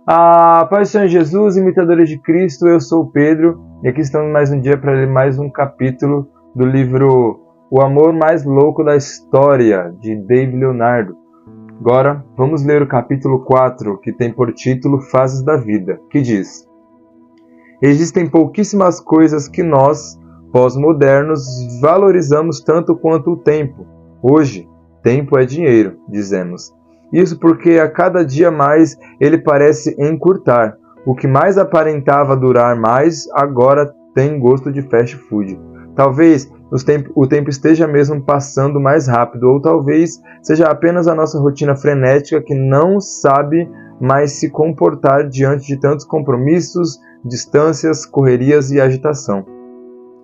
A paz do Senhor Jesus, imitadores de Cristo, eu sou o Pedro e aqui estamos mais um dia para ler mais um capítulo do livro O Amor Mais Louco da História, de David Leonardo. Agora vamos ler o capítulo 4, que tem por título Fases da Vida, que diz: Existem pouquíssimas coisas que nós, pós-modernos, valorizamos tanto quanto o tempo. Hoje, tempo é dinheiro, dizemos. Isso porque a cada dia mais ele parece encurtar. O que mais aparentava durar mais, agora tem gosto de fast food. Talvez o tempo esteja mesmo passando mais rápido, ou talvez seja apenas a nossa rotina frenética que não sabe mais se comportar diante de tantos compromissos, distâncias, correrias e agitação.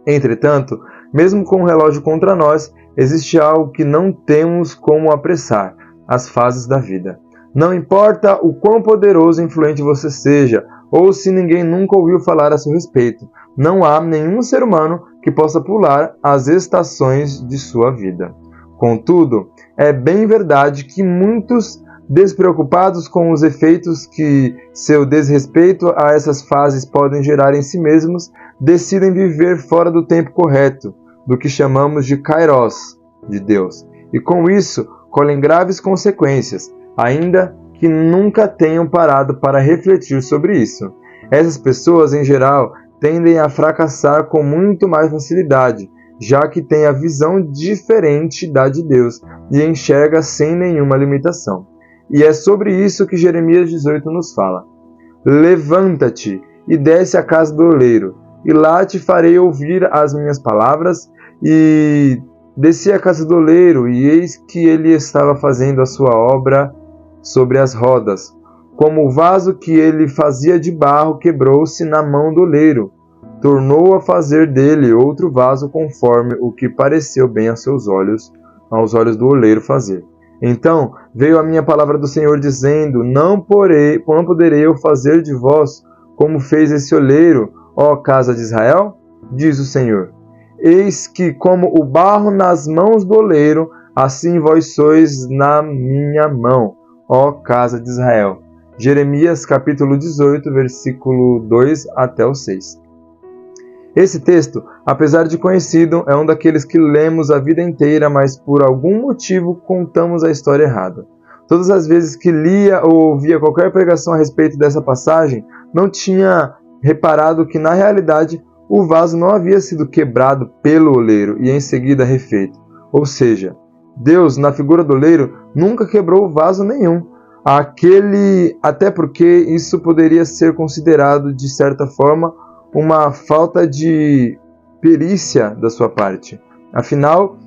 Entretanto, mesmo com o relógio contra nós, existe algo que não temos como apressar: as fases da vida. Não importa o quão poderoso e influente você seja, ou se ninguém nunca ouviu falar a seu respeito, não há nenhum ser humano que possa pular as estações de sua vida. Contudo, é bem verdade que muitos, despreocupados com os efeitos que seu desrespeito a essas fases podem gerar em si mesmos, decidem viver fora do tempo correto, do que chamamos de Kairos, de Deus, e com isso colhem graves consequências, ainda que nunca tenham parado para refletir sobre isso. Essas pessoas, em geral, tendem a fracassar com muito mais facilidade, já que têm a visão diferente da de Deus e enxerga sem nenhuma limitação. E é sobre isso que Jeremias 18 nos fala. Levanta-te e desce à casa do oleiro, e lá te farei ouvir as minhas palavras. E desci à casa do oleiro, e eis que ele estava fazendo a sua obra sobre as rodas. Como o vaso que ele fazia de barro quebrou-se na mão do oleiro, tornou a fazer dele outro vaso conforme o que pareceu bem aos olhos do oleiro fazer. Então veio a minha palavra do Senhor dizendo: Não poderei eu fazer de vós como fez esse oleiro, ó casa de Israel? Diz o Senhor. Eis que, como o barro nas mãos do oleiro, assim vós sois na minha mão, ó casa de Israel. Jeremias capítulo 18, versículo 2 até o 6. Esse texto, apesar de conhecido, é um daqueles que lemos a vida inteira, mas por algum motivo contamos a história errada. Todas as vezes que lia ou ouvia qualquer pregação a respeito dessa passagem, não tinha reparado que, na realidade, o vaso não havia sido quebrado pelo oleiro e em seguida refeito. Ou seja, Deus, na figura do oleiro, nunca quebrou vaso nenhum. Até porque isso poderia ser considerado, de certa forma, uma falta de perícia da sua parte. Afinal,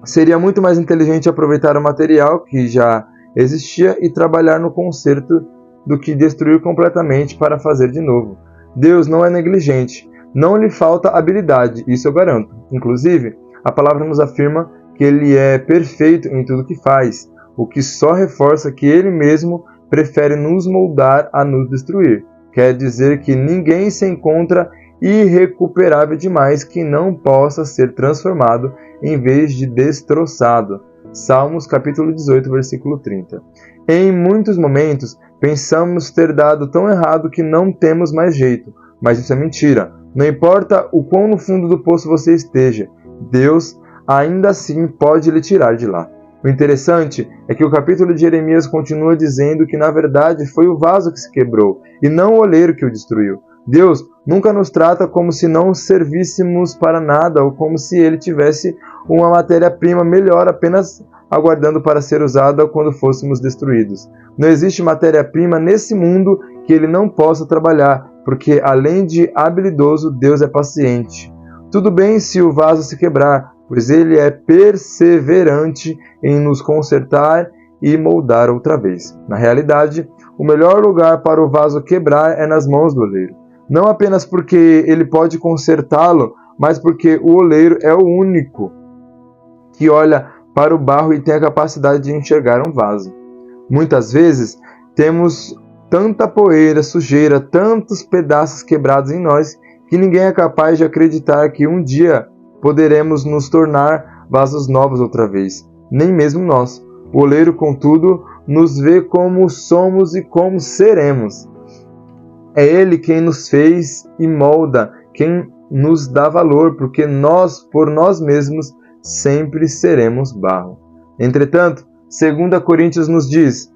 seria muito mais inteligente aproveitar o material que já existia e trabalhar no conserto do que destruir completamente para fazer de novo. Deus não é negligente. Não lhe falta habilidade, isso eu garanto. Inclusive, a palavra nos afirma que ele é perfeito em tudo que faz, o que só reforça que ele mesmo prefere nos moldar a nos destruir. Quer dizer que ninguém se encontra irrecuperável demais que não possa ser transformado em vez de destroçado. Salmos capítulo 18, versículo 30. Em muitos momentos, pensamos ter dado tão errado que não temos mais jeito, mas isso é mentira. Não importa o quão no fundo do poço você esteja, Deus ainda assim pode lhe tirar de lá. O interessante é que o capítulo de Jeremias continua dizendo que, na verdade, foi o vaso que se quebrou, e não o oleiro que o destruiu. Deus nunca nos trata como se não servíssemos para nada, ou como se ele tivesse uma matéria-prima melhor apenas aguardando para ser usada quando fôssemos destruídos. Não existe matéria-prima nesse mundo que ele não possa trabalhar, porque, além de habilidoso, Deus é paciente. Tudo bem se o vaso se quebrar, pois ele é perseverante em nos consertar e moldar outra vez. Na realidade, o melhor lugar para o vaso quebrar é nas mãos do oleiro. Não apenas porque ele pode consertá-lo, mas porque o oleiro é o único que olha para o barro e tem a capacidade de enxergar um vaso. Muitas vezes, temos tanta poeira, sujeira, tantos pedaços quebrados em nós, que ninguém é capaz de acreditar que um dia poderemos nos tornar vasos novos outra vez. Nem mesmo nós. O oleiro, contudo, nos vê como somos e como seremos. É Ele quem nos fez e molda, quem nos dá valor, porque nós, por nós mesmos, sempre seremos barro. Entretanto, 2 Coríntios nos diz: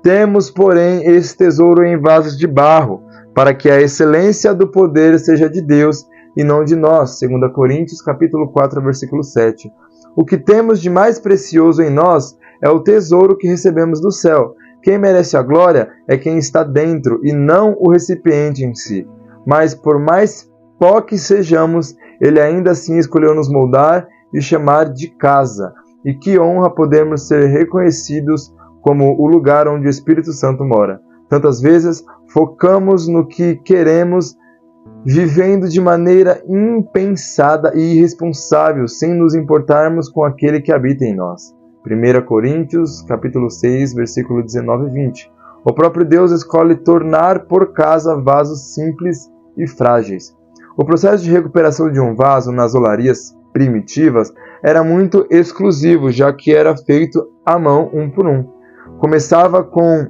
temos, porém, esse tesouro em vasos de barro, para que a excelência do poder seja de Deus e não de nós. 2 Coríntios, capítulo 4, versículo 7. O que temos de mais precioso em nós é o tesouro que recebemos do céu. Quem merece a glória é quem está dentro e não o recipiente em si. Mas por mais pó que sejamos, Ele ainda assim escolheu nos moldar e chamar de casa. E que honra podermos ser reconhecidos como o lugar onde o Espírito Santo mora. Tantas vezes focamos no que queremos, vivendo de maneira impensada e irresponsável, sem nos importarmos com aquele que habita em nós. 1 Coríntios, capítulo 6, versículo 19 e 20. O próprio Deus escolhe tornar por casa vasos simples e frágeis. O processo de recuperação de um vaso nas olarias primitivas era muito exclusivo, já que era feito à mão, um por um. Começava com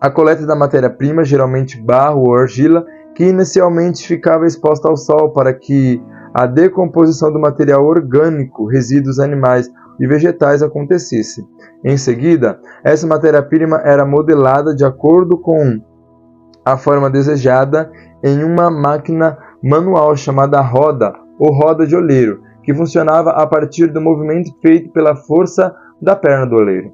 a coleta da matéria-prima, geralmente barro ou argila, que inicialmente ficava exposta ao sol para que a decomposição do material orgânico, resíduos animais e vegetais acontecesse. Em seguida, essa matéria-prima era modelada de acordo com a forma desejada em uma máquina manual chamada roda ou roda de oleiro, que funcionava a partir do movimento feito pela força da perna do oleiro.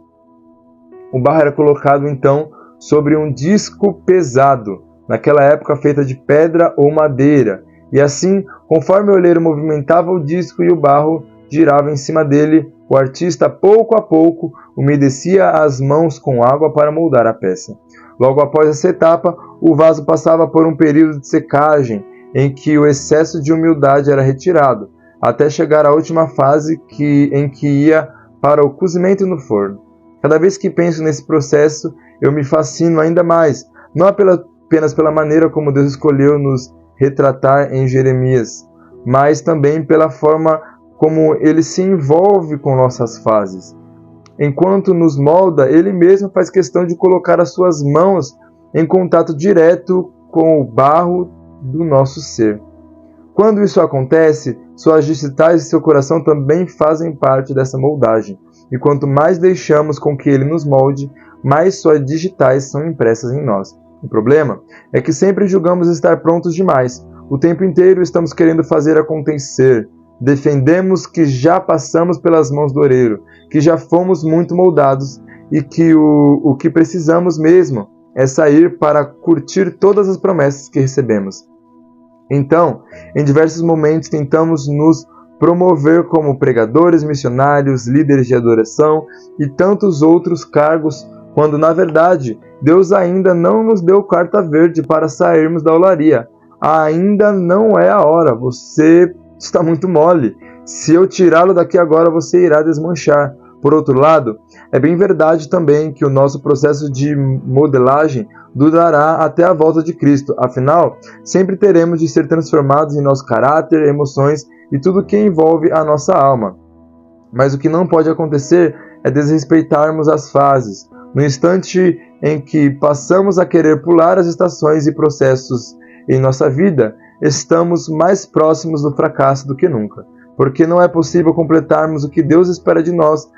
O barro era colocado então sobre um disco pesado, naquela época feita de pedra ou madeira, e assim, conforme o oleiro movimentava o disco e o barro girava em cima dele, o artista, pouco a pouco, umedecia as mãos com água para moldar a peça. Logo após essa etapa, o vaso passava por um período de secagem, em que o excesso de umidade era retirado, até chegar à última fase em que ia para o cozimento no forno. Cada vez que penso nesse processo, eu me fascino ainda mais, não apenas pela maneira como Deus escolheu nos retratar em Jeremias, mas também pela forma como Ele se envolve com nossas fases. Enquanto nos molda, Ele mesmo faz questão de colocar as suas mãos em contato direto com o barro do nosso ser. Quando isso acontece, suas digitais e seu coração também fazem parte dessa moldagem. E quanto mais deixamos com que Ele nos molde, mais suas digitais são impressas em nós. O problema é que sempre julgamos estar prontos demais. O tempo inteiro estamos querendo fazer acontecer. Defendemos que já passamos pelas mãos do oleiro, que já fomos muito moldados e que o que precisamos mesmo é sair para curtir todas as promessas que recebemos. Então, em diversos momentos tentamos nos promover como pregadores, missionários, líderes de adoração e tantos outros cargos, quando na verdade Deus ainda não nos deu carta verde para sairmos da olaria. Ainda não é a hora, você está muito mole. Se eu tirá-lo daqui agora, você irá desmanchar. Por outro lado, é bem verdade também que o nosso processo de modelagem durará até a volta de Cristo. Afinal, sempre teremos de ser transformados em nosso caráter, emoções e tudo que envolve a nossa alma. Mas o que não pode acontecer é desrespeitarmos as fases. No instante em que passamos a querer pular as estações e processos em nossa vida, estamos mais próximos do fracasso do que nunca, porque não é possível completarmos o que Deus espera de nós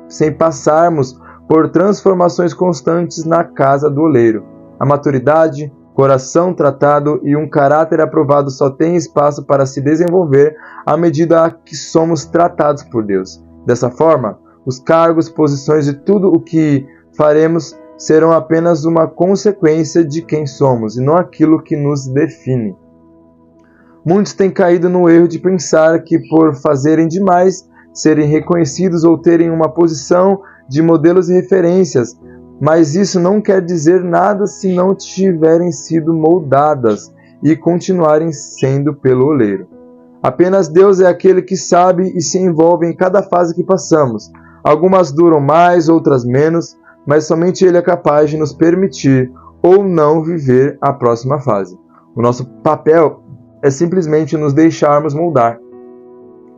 sem passarmos por transformações constantes na casa do oleiro. A maturidade, coração tratado e um caráter aprovado só têm espaço para se desenvolver à medida que somos tratados por Deus. Dessa forma, os cargos, posições e tudo o que faremos serão apenas uma consequência de quem somos e não aquilo que nos define. Muitos têm caído no erro de pensar que por fazerem demais, serem reconhecidos ou terem uma posição de modelos e referências, mas isso não quer dizer nada se não tiverem sido moldadas e continuarem sendo pelo oleiro. Apenas Deus é aquele que sabe e se envolve em cada fase que passamos. Algumas duram mais, outras menos, mas somente Ele é capaz de nos permitir ou não viver a próxima fase. O nosso papel é simplesmente nos deixarmos moldar,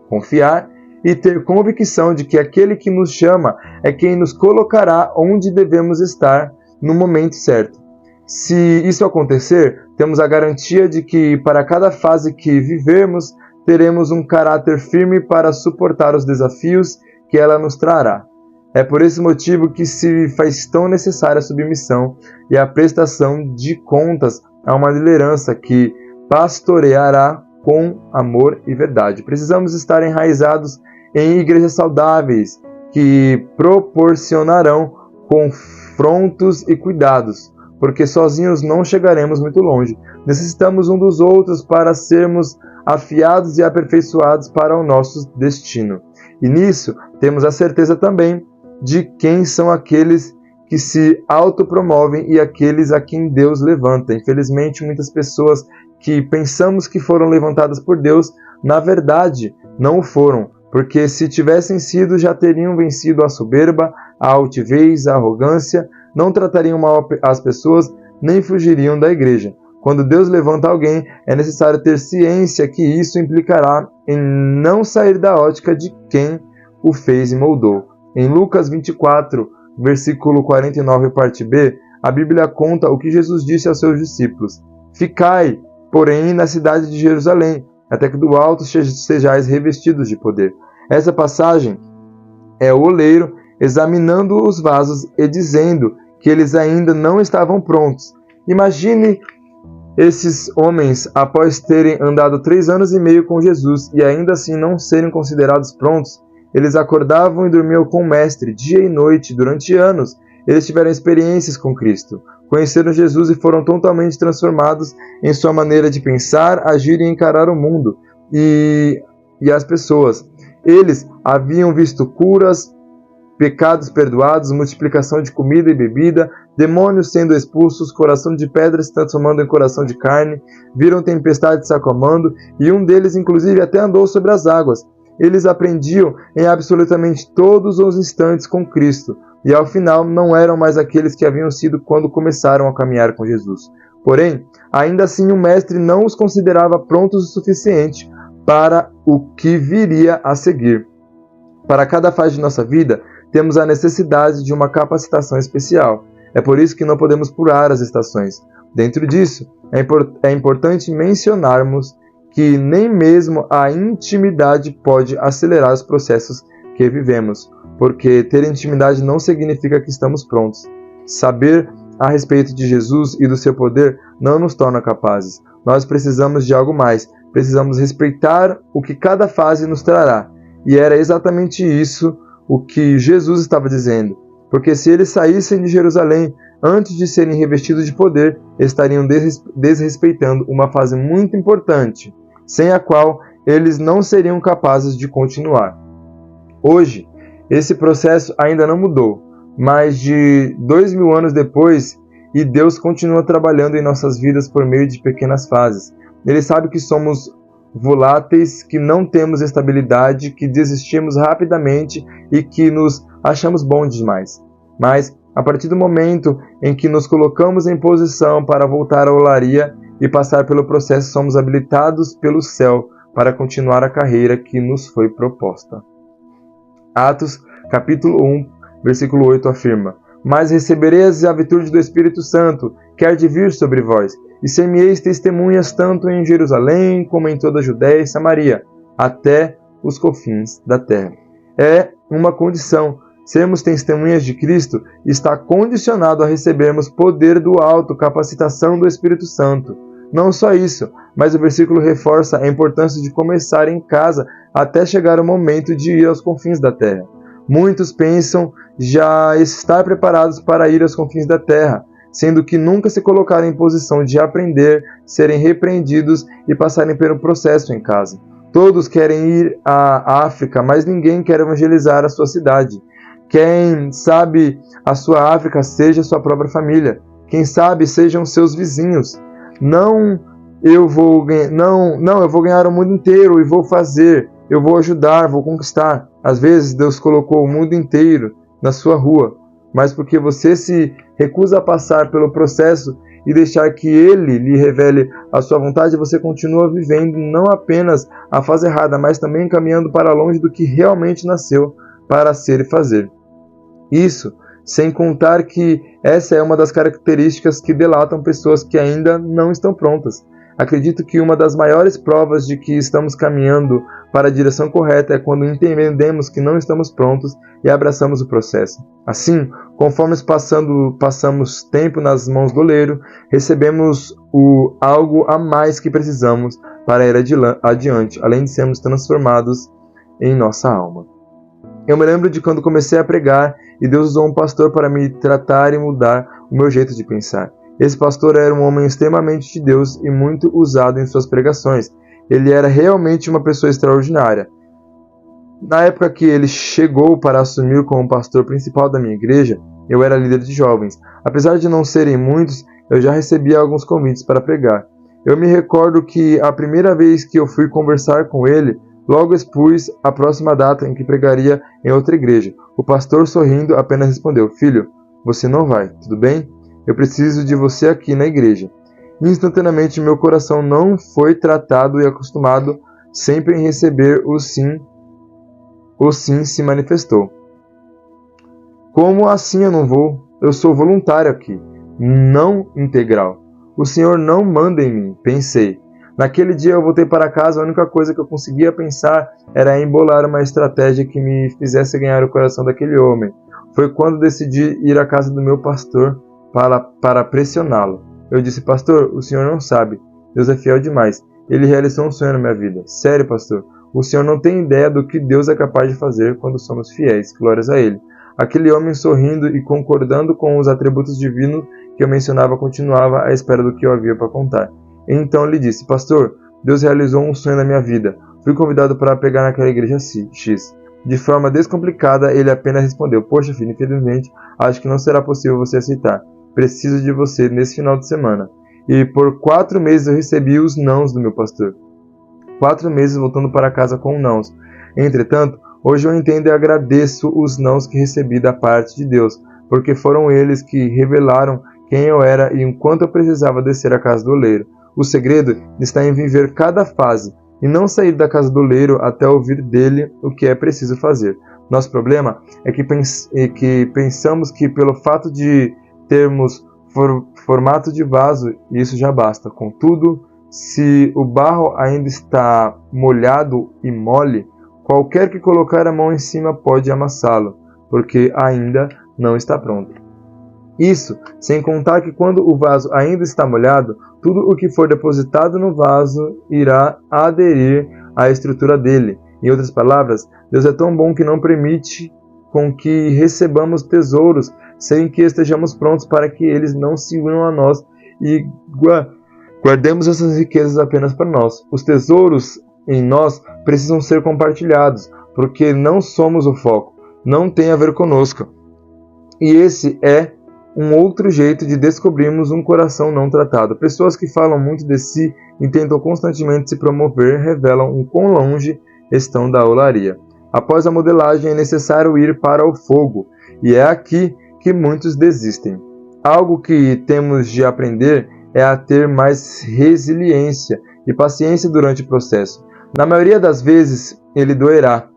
confiar e ter convicção de que aquele que nos chama é quem nos colocará onde devemos estar no momento certo. Se isso acontecer, temos a garantia de que para cada fase que vivermos, teremos um caráter firme para suportar os desafios que ela nos trará. É por esse motivo que se faz tão necessária a submissão e a prestação de contas a uma liderança que pastoreará com amor e verdade. Precisamos estar enraizados em igrejas saudáveis que proporcionarão confrontos e cuidados, porque sozinhos não chegaremos muito longe. Necessitamos um dos outros para sermos afiados e aperfeiçoados para o nosso destino. E nisso temos a certeza também de quem são aqueles que se autopromovem e aqueles a quem Deus levanta. Infelizmente, muitas pessoas que pensamos que foram levantadas por Deus, na verdade, não o foram, porque se tivessem sido, já teriam vencido a soberba, a altivez, a arrogância, não tratariam mal as pessoas, nem fugiriam da igreja. Quando Deus levanta alguém, é necessário ter ciência que isso implicará em não sair da ótica de quem o fez e moldou. Em Lucas 24, versículo 49, parte B, a Bíblia conta o que Jesus disse aos seus discípulos: Ficai, porém, na cidade de Jerusalém, até que do alto sejais revestidos de poder. Essa passagem é o oleiro examinando os vasos e dizendo que eles ainda não estavam prontos. Imagine esses homens, após terem andado 3 anos e meio com Jesus e ainda assim não serem considerados prontos. Eles acordavam e dormiam com o Mestre, dia e noite, durante anos. Eles tiveram experiências com Cristo. Conheceram Jesus e foram totalmente transformados em sua maneira de pensar, agir e encarar o mundo e as pessoas. Eles haviam visto curas, pecados perdoados, multiplicação de comida e bebida, demônios sendo expulsos, coração de pedra se transformando em coração de carne, viram tempestade se acalmando e um deles inclusive até andou sobre as águas. Eles aprendiam em absolutamente todos os instantes com Cristo, e ao final não eram mais aqueles que haviam sido quando começaram a caminhar com Jesus. Porém, ainda assim o Mestre não os considerava prontos o suficiente para o que viria a seguir. Para cada fase de nossa vida, temos a necessidade de uma capacitação especial. É por isso que não podemos pular as estações. Dentro disso, é importante mencionarmos que nem mesmo a intimidade pode acelerar os processos que vivemos, porque ter intimidade não significa que estamos prontos. Saber a respeito de Jesus e do seu poder não nos torna capazes. Nós precisamos de algo mais. Precisamos respeitar o que cada fase nos trará. E era exatamente isso o que Jesus estava dizendo. Porque se eles saíssem de Jerusalém antes de serem revestidos de poder, estariam desrespeitando uma fase muito importante, sem a qual eles não seriam capazes de continuar. Hoje, esse processo ainda não mudou, mais de 2000 anos depois, e Deus continua trabalhando em nossas vidas por meio de pequenas fases. Ele sabe que somos voláteis, que não temos estabilidade, que desistimos rapidamente e que nos achamos bons demais. Mas, a partir do momento em que nos colocamos em posição para voltar à olaria e passar pelo processo, somos habilitados pelo céu para continuar a carreira que nos foi proposta. Atos, capítulo 1, versículo 8 afirma: Mas recebereis a virtude do Espírito Santo, que há de vir sobre vós, e ser-me-eis testemunhas tanto em Jerusalém como em toda a Judéia e Samaria, até os confins da terra. É uma condição. Sermos testemunhas de Cristo está condicionado a recebermos poder do alto, capacitação do Espírito Santo. Não só isso, mas o versículo reforça a importância de começar em casa até chegar o momento de ir aos confins da terra. Muitos pensam já estar preparados para ir aos confins da terra, sendo que nunca se colocaram em posição de aprender, serem repreendidos e passarem pelo processo em casa. Todos querem ir à África, mas ninguém quer evangelizar a sua cidade. Quem sabe a sua África seja sua própria família. Quem sabe sejam seus vizinhos. Eu vou ganhar o mundo inteiro e vou fazer. Eu vou ajudar, vou conquistar. Às vezes Deus colocou o mundo inteiro na sua rua, mas porque você se recusa a passar pelo processo e deixar que ele lhe revele a sua vontade, você continua vivendo não apenas a fase errada, mas também caminhando para longe do que realmente nasceu para ser e fazer. Isso, sem contar que essa é uma das características que delatam pessoas que ainda não estão prontas. Acredito que uma das maiores provas de que estamos caminhando para a direção correta é quando entendemos que não estamos prontos e abraçamos o processo. Assim, conforme passamos tempo nas mãos do oleiro, recebemos algo a mais que precisamos para ir adiante, além de sermos transformados em nossa alma. Eu me lembro de quando comecei a pregar e Deus usou um pastor para me tratar e mudar o meu jeito de pensar. Esse pastor era um homem extremamente de Deus e muito usado em suas pregações. Ele era realmente uma pessoa extraordinária. Na época que ele chegou para assumir como pastor principal da minha igreja, eu era líder de jovens. Apesar de não serem muitos, eu já recebia alguns convites para pregar. Eu me recordo que a primeira vez que eu fui conversar com ele, logo expus a próxima data em que pregaria em outra igreja. O pastor, sorrindo, apenas respondeu: "Filho, você não vai, tudo bem? Eu preciso de você aqui na igreja." Instantaneamente, meu coração não foi tratado e acostumado sempre em receber o sim se manifestou. Como assim eu não vou? Eu sou voluntário aqui, não integral. O Senhor não manda em mim, pensei. Naquele dia eu voltei para casa, a única coisa que eu conseguia pensar era embolar uma estratégia que me fizesse ganhar o coração daquele homem. Foi quando decidi ir à casa do meu pastor para pressioná-lo. Eu disse: "Pastor, o senhor não sabe. Deus é fiel demais. Ele realizou um sonho na minha vida. Sério, pastor. O senhor não tem ideia do que Deus é capaz de fazer quando somos fiéis. Glórias a Ele." Aquele homem, sorrindo e concordando com os atributos divinos que eu mencionava, continuava à espera do que eu havia para contar. Então lhe disse: "Pastor, Deus realizou um sonho na minha vida. Fui convidado para pregar naquela igreja X." De forma descomplicada, ele apenas respondeu: "Poxa, filho, infelizmente, acho que não será possível você aceitar. Preciso de você nesse final de semana." E por 4 meses eu recebi os nãos do meu pastor. 4 meses voltando para casa com nãos. Entretanto, hoje eu entendo e agradeço os nãos que recebi da parte de Deus, porque foram eles que revelaram quem eu era e enquanto eu precisava descer à casa do oleiro. O segredo está em viver cada fase e não sair da casa do oleiro até ouvir dele o que é preciso fazer. Nosso problema é que pensamos que pelo fato de termos formato de vaso, isso já basta. Contudo, se o barro ainda está molhado e mole, qualquer que colocar a mão em cima pode amassá-lo, porque ainda não está pronto. Isso, sem contar que quando o vaso ainda está molhado, tudo o que for depositado no vaso irá aderir à estrutura dele. Em outras palavras, Deus é tão bom que não permite com que recebamos tesouros sem que estejamos prontos para que eles não se unam a nós e guardemos essas riquezas apenas para nós. Os tesouros em nós precisam ser compartilhados, porque não somos o foco, não tem a ver conosco. E esse é um outro jeito de descobrirmos um coração não tratado. Pessoas que falam muito de si e tentam constantemente se promover revelam o quão longe estão da olaria. Após a modelagem é necessário ir para o fogo, e é aqui que muitos desistem. Algo que temos de aprender é a ter mais resiliência e paciência durante o processo. Na maioria das vezes, ele doerá,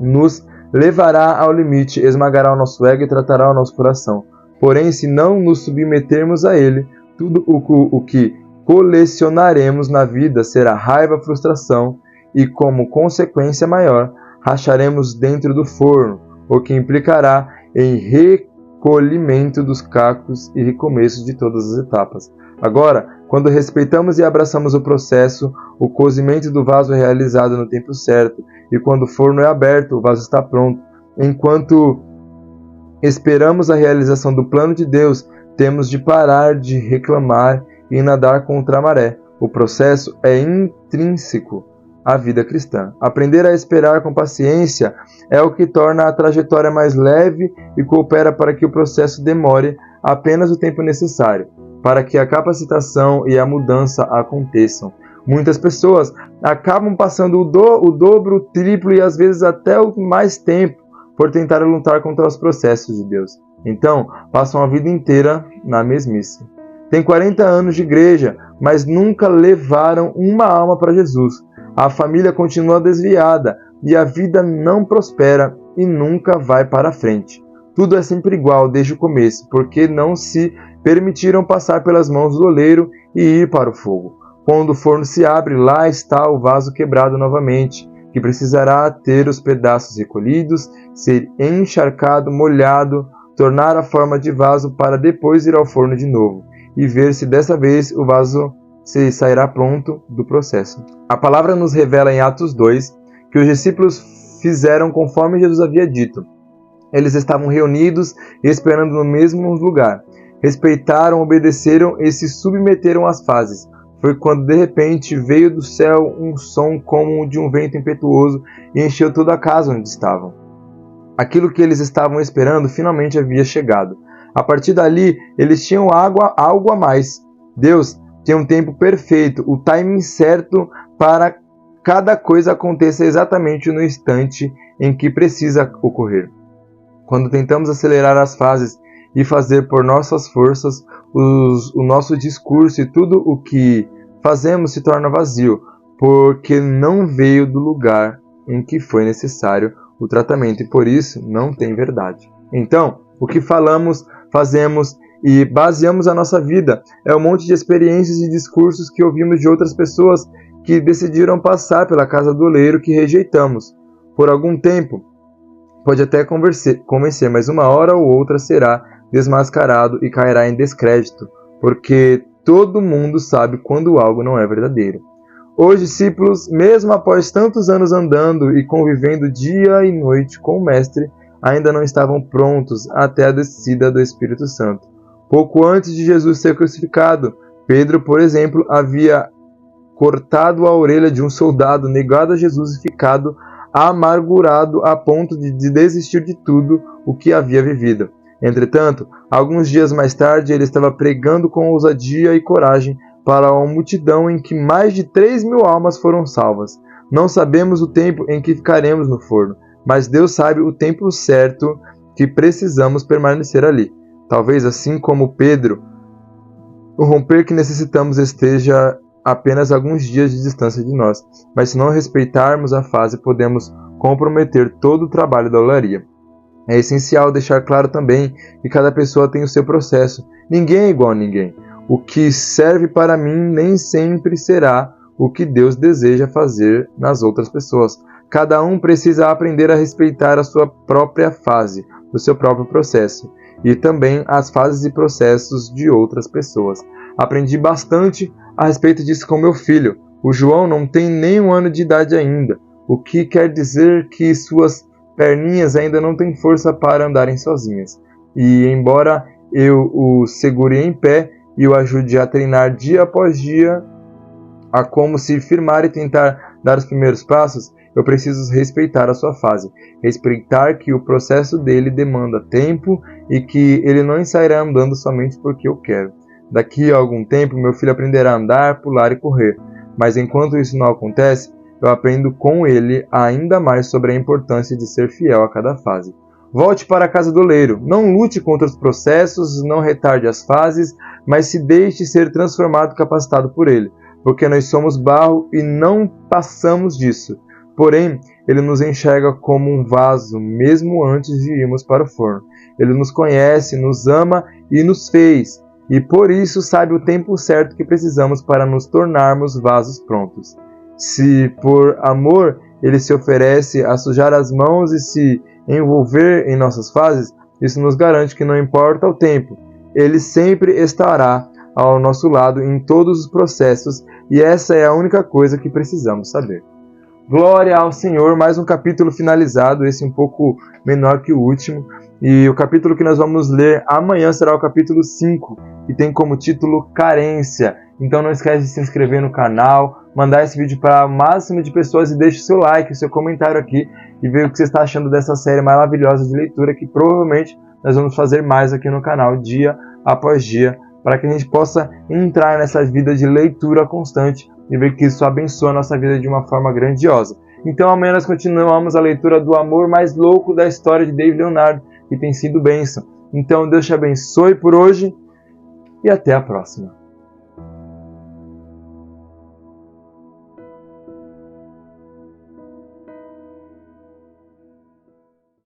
nos levará ao limite, esmagará o nosso ego e tratará o nosso coração. Porém, se não nos submetermos a ele, tudo o que colecionaremos na vida será raiva, frustração e, como consequência maior, racharemos dentro do forno, o que implicará em recolhimento dos cacos e recomeço de todas as etapas. Agora, quando respeitamos e abraçamos o processo, o cozimento do vaso é realizado no tempo certo, e quando o forno é aberto, o vaso está pronto. Enquanto esperamos a realização do plano de Deus, temos de parar de reclamar e nadar contra a maré. O processo é intrínseco à vida cristã. Aprender a esperar com paciência é o que torna a trajetória mais leve e coopera para que o processo demore apenas o tempo necessário, para que a capacitação e a mudança aconteçam. Muitas pessoas acabam passando o dobro, o triplo e às vezes até o mais tempo por tentar lutar contra os processos de Deus. Então, passam a vida inteira na mesmice. Tem 40 anos de igreja, mas nunca levaram uma alma para Jesus. A família continua desviada e a vida não prospera e nunca vai para frente. Tudo é sempre igual desde o começo, porque não se permitiram passar pelas mãos do oleiro e ir para o fogo. Quando o forno se abre, lá está o vaso quebrado novamente, que precisará ter os pedaços recolhidos, ser encharcado, molhado, tornar a forma de vaso para depois ir ao forno de novo e ver se dessa vez o vaso se sairá pronto do processo. A palavra nos revela em Atos 2 que os discípulos fizeram conforme Jesus havia dito. Eles estavam reunidos e esperando no mesmo lugar. Respeitaram, obedeceram e se submeteram às fases. Foi quando de repente veio do céu um som como de um vento impetuoso e encheu toda a casa onde estavam. Aquilo que eles estavam esperando finalmente havia chegado. A partir dali, eles tinham algo a mais. Deus tem um tempo perfeito, o timing certo para cada coisa aconteça exatamente no instante em que precisa ocorrer. Quando tentamos acelerar as fases e fazer por nossas forças, o nosso discurso e tudo o que fazemos se torna vazio, porque não veio do lugar em que foi necessário o tratamento e por isso não tem verdade. Então, o que falamos, fazemos e baseamos a nossa vida é um monte de experiências e discursos que ouvimos de outras pessoas que decidiram passar pela casa do oleiro que rejeitamos. Por algum tempo, pode até convencer, mas uma hora ou outra será desmascarado e cairá em descrédito, porque todo mundo sabe quando algo não é verdadeiro. Os discípulos, mesmo após tantos anos andando e convivendo dia e noite com o Mestre, ainda não estavam prontos até a descida do Espírito Santo. Pouco antes de Jesus ser crucificado, Pedro, por exemplo, havia cortado a orelha de um soldado, negado a Jesus e ficado amargurado a ponto de desistir de tudo o que havia vivido. Entretanto, alguns dias mais tarde, ele estava pregando com ousadia e coragem para uma multidão em que mais de 3.000 almas foram salvas. Não sabemos o tempo em que ficaremos no forno, mas Deus sabe o tempo certo que precisamos permanecer ali. Talvez assim como Pedro, o romper que necessitamos esteja apenas alguns dias de distância de nós, mas se não respeitarmos a fase, podemos comprometer todo o trabalho da olaria. É essencial deixar claro também que cada pessoa tem o seu processo. Ninguém é igual a ninguém. O que serve para mim nem sempre será o que Deus deseja fazer nas outras pessoas. Cada um precisa aprender a respeitar a sua própria fase, o seu próprio processo, e também as fases e processos de outras pessoas. Aprendi bastante a respeito disso com meu filho. O João não tem nem 1 ano de idade ainda, o que quer dizer que suas perninhas ainda não têm força para andarem sozinhas. E embora eu o segure em pé e o ajude a treinar dia após dia, a como se firmar e tentar dar os primeiros passos, eu preciso respeitar a sua fase, respeitar que o processo dele demanda tempo e que ele não sairá andando somente porque eu quero. Daqui a algum tempo, meu filho aprenderá a andar, pular e correr, mas enquanto isso não acontece, eu aprendo com ele ainda mais sobre a importância de ser fiel a cada fase. Volte para a casa do oleiro, não lute contra os processos, não retarde as fases, mas se deixe ser transformado e capacitado por ele, porque nós somos barro e não passamos disso. Porém, ele nos enxerga como um vaso, mesmo antes de irmos para o forno. Ele nos conhece, nos ama e nos fez, e por isso sabe o tempo certo que precisamos para nos tornarmos vasos prontos. Se por amor ele se oferece a sujar as mãos e se envolver em nossas fases, isso nos garante que não importa o tempo, ele sempre estará ao nosso lado em todos os processos, e essa é a única coisa que precisamos saber. Glória ao Senhor, mais um capítulo finalizado, esse um pouco menor que o último, e o capítulo que nós vamos ler amanhã será o capítulo 5, que tem como título Carência. Então não esquece de se inscrever no canal, mandar esse vídeo para o máximo de pessoas e deixe o seu like, o seu comentário aqui e ver o que você está achando dessa série maravilhosa de leitura que provavelmente nós vamos fazer mais aqui no canal, dia após dia, para que a gente possa entrar nessa vida de leitura constante e ver que isso abençoa a nossa vida de uma forma grandiosa. Então amanhã nós continuamos a leitura do Amor Mais Louco da História de David Leonardo, que tem sido bênção. Então Deus te abençoe por hoje e até a próxima.